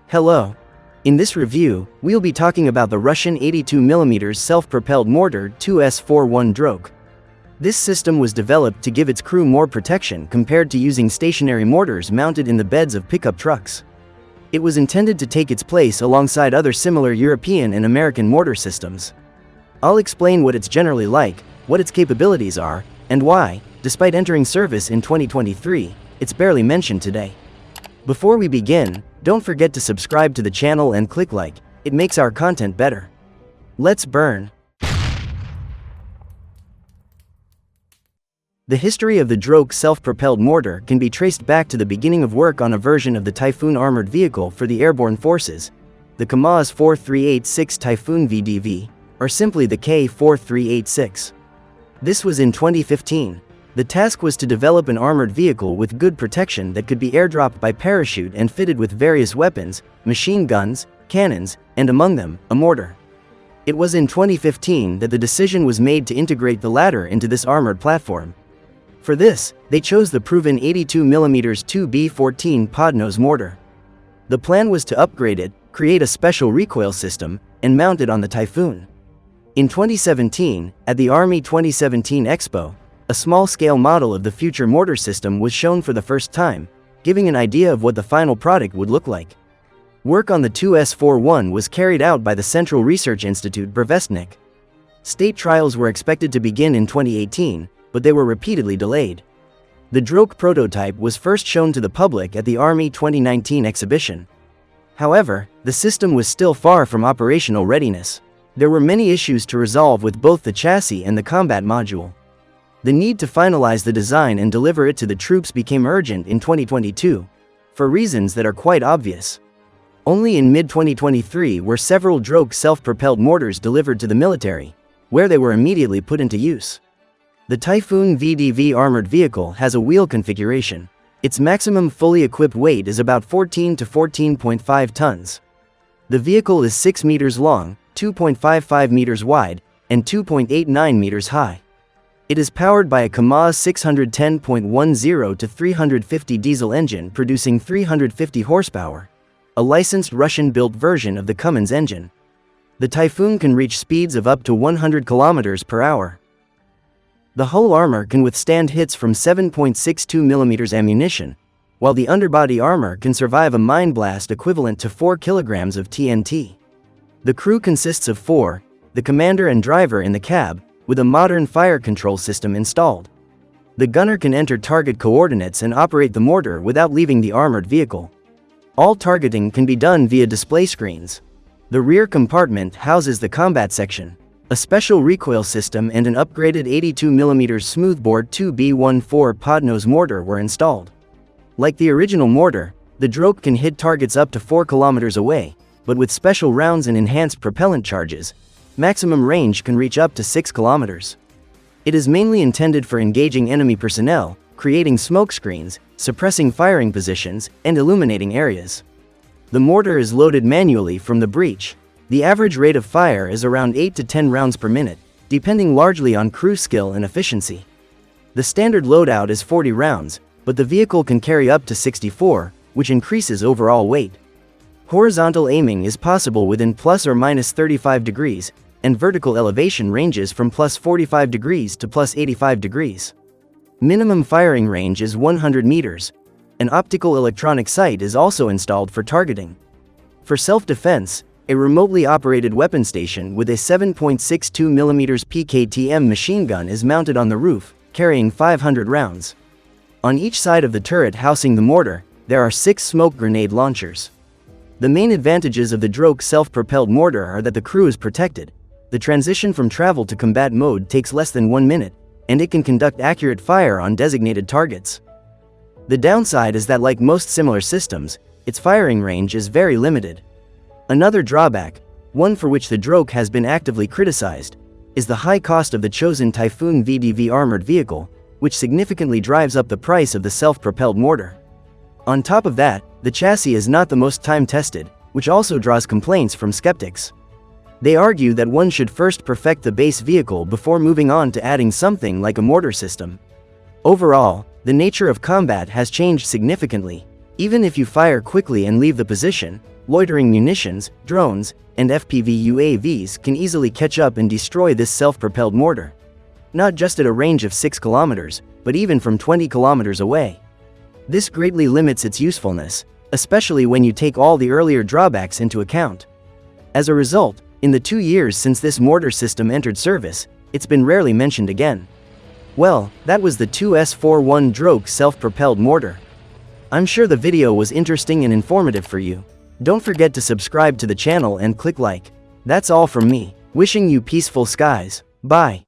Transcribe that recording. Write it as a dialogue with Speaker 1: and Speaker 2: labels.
Speaker 1: Hello. In this review, we'll be talking about the Russian 82mm self-propelled mortar 2S41 Drok. This system was developed to give its crew more protection compared to using stationary mortars mounted in the beds of pickup trucks. It was intended to take its place alongside other similar European and American mortar systems. I'll explain what it's generally like, what its capabilities are, and why, despite entering service in 2023, it's barely mentioned today. Before we begin, don't forget to subscribe to the channel and click like, it makes our content better. Let's burn. The history of the Drok self-propelled mortar can be traced back to the beginning of work on a version of the Typhoon armored vehicle for the airborne forces, the KAMAZ 4386 Typhoon VDV, or simply the K4386. This was in 2015. The task was to develop an armored vehicle with good protection that could be airdropped by parachute and fitted with various weapons, machine guns, cannons, and among them, a mortar. It was in 2015 that the decision was made to integrate the latter into this armored platform. For this, they chose the proven 82mm 2B14 podnose mortar. The plan was to upgrade it, create a special recoil system, and mount it on the Typhoon. In 2017, at the Army 2017 Expo, a small-scale model of the future mortar system was shown for the first time, giving an idea of what the final product would look like. Work on the 2S41 was carried out by the Central Research Institute Brevestnik. State trials were expected to begin in 2018, but they were repeatedly delayed. The Drok prototype was first shown to the public at the Army 2019 exhibition. However, the system was still far from operational readiness. There were many issues to resolve with both the chassis and the combat module. The need to finalize the design and deliver it to the troops became urgent in 2022, for reasons that are quite obvious. Only in mid-2023 were several Drok self-propelled mortars delivered to the military, where they were immediately put into use. The Typhoon VDV armored vehicle has a wheel configuration. Its maximum fully equipped weight is about 14 to 14.5 tons. The vehicle is 6 meters long, 2.55 meters wide, and 2.89 meters high. It is powered by a KAMAZ 610.10 to 350 diesel engine producing 350 horsepower, a licensed Russian-built version of the Cummins engine. The Typhoon can reach speeds of up to 100 kilometers per hour. The hull armor can withstand hits from 7.62mm ammunition, while the underbody armor can survive a mine blast equivalent to 4 kilograms of TNT. The crew consists of 4, the commander and driver in the cab, with a modern fire control system installed. The gunner can enter target coordinates and operate the mortar without leaving the armored vehicle. All targeting can be done via display screens. The rear compartment houses the combat section. A special recoil system and an upgraded 82mm smoothbore 2B14 podnose mortar were installed. Like the original mortar, the Drok can hit targets up to 4 kilometers away, but with special rounds and enhanced propellant charges, maximum range can reach up to 6 kilometers. It is mainly intended for engaging enemy personnel, creating smoke screens, suppressing firing positions, and illuminating areas. The mortar is loaded manually from the breech. The average rate of fire is around 8 to 10 rounds per minute, depending largely on crew skill and efficiency. The standard loadout is 40 rounds, but the vehicle can carry up to 64, which increases overall weight. Horizontal aiming is possible within plus or minus 35 degrees, and vertical elevation ranges from plus 45 degrees to plus 85 degrees. Minimum firing range is 100 meters. An optical electronic sight is also installed for targeting. For self-defense, a remotely operated weapon station with a 7.62mm PKTM machine gun is mounted on the roof, carrying 500 rounds. On each side of the turret housing the mortar, there are 6 smoke grenade launchers. The main advantages of the Drok self-propelled mortar are that the crew is protected. The transition from travel to combat mode takes less than 1 minute, and it can conduct accurate fire on designated targets. The downside is that, like most similar systems, its firing range is very limited. Another drawback, one for which the Drok has been actively criticized, is the high cost of the chosen Typhoon VDV armored vehicle, which significantly drives up the price of the self-propelled mortar. On top of that, the chassis is not the most time-tested, which also draws complaints from skeptics. They argue that one should first perfect the base vehicle before moving on to adding something like a mortar system. Overall, the nature of combat has changed significantly. Even if you fire quickly and leave the position, loitering munitions, drones, and FPV UAVs can easily catch up and destroy this self-propelled mortar. Not just at a range of 6 kilometers, but even from 20 kilometers away. This greatly limits its usefulness, especially when you take all the earlier drawbacks into account. As a result, in the 2 years since this mortar system entered service, it's been rarely mentioned again. Well, that was the 2S41 Drok self-propelled mortar. I'm sure the video was interesting and informative for you. Don't forget to subscribe to the channel and click like. That's all from me, wishing you peaceful skies. Bye.